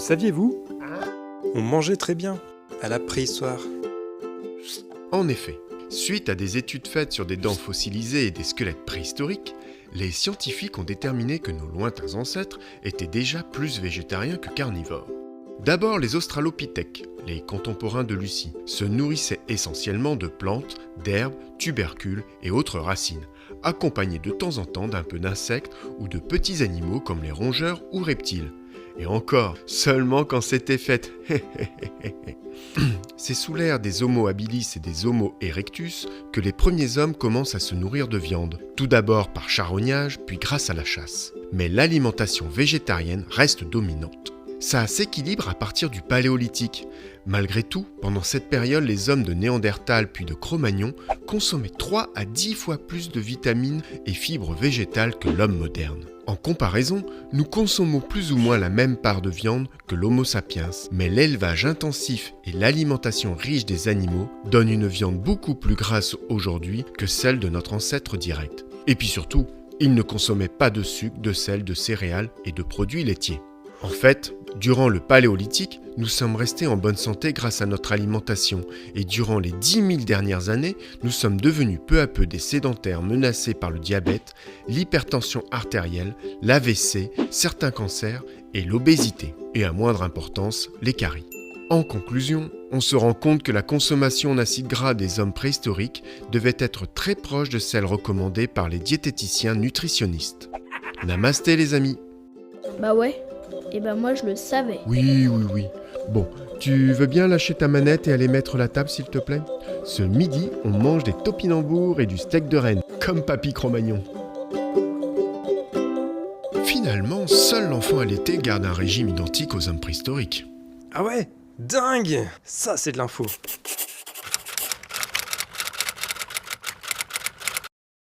saviez-vous? On mangeait très bien, à la préhistoire. En effet, suite à des études faites sur des dents fossilisées et des squelettes préhistoriques, les scientifiques ont déterminé que nos lointains ancêtres étaient déjà plus végétariens que carnivores. D'abord, les australopithèques, les contemporains de Lucie, se nourrissaient essentiellement de plantes, d'herbes, tubercules et autres racines, accompagnés de temps en temps d'un peu d'insectes ou de petits animaux comme les rongeurs ou reptiles. Et encore, seulement quand c'était fait. C'est sous l'ère des Homo habilis et des Homo erectus que les premiers hommes commencent à se nourrir de viande, tout d'abord par charognage, puis grâce à la chasse. Mais l'alimentation végétarienne reste dominante. Ça s'équilibre à partir du Paléolithique. Malgré tout, pendant cette période, les hommes de Néandertal puis de Cro-Magnon consommaient 3 à 10 fois plus de vitamines et fibres végétales que l'homme moderne. En comparaison, nous consommons plus ou moins la même part de viande que l'Homo sapiens, mais l'élevage intensif et l'alimentation riche des animaux donnent une viande beaucoup plus grasse aujourd'hui que celle de notre ancêtre direct. Et puis surtout, ils ne consommaient pas de sucre, de sel, de céréales et de produits laitiers. En fait, durant le Paléolithique, nous sommes restés en bonne santé grâce à notre alimentation et durant les 10 000 dernières années, nous sommes devenus peu à peu des sédentaires menacés par le diabète, l'hypertension artérielle, l'AVC, certains cancers et l'obésité, et à moindre importance, les caries. En conclusion, on se rend compte que la consommation d'acides gras des hommes préhistoriques devait être très proche de celle recommandée par les diététiciens nutritionnistes. Namasté les amis. Bah ouais, et bah moi je le savais. Oui. Bon, tu veux bien lâcher ta manette et aller mettre la table s'il te plaît? Ce midi, on mange des topinambours et du steak de renne, comme Papy Cro-Magnon. Finalement, seul l'enfant allaité garde un régime identique aux hommes préhistoriques. Ah ouais, dingue! Ça c'est de l'info.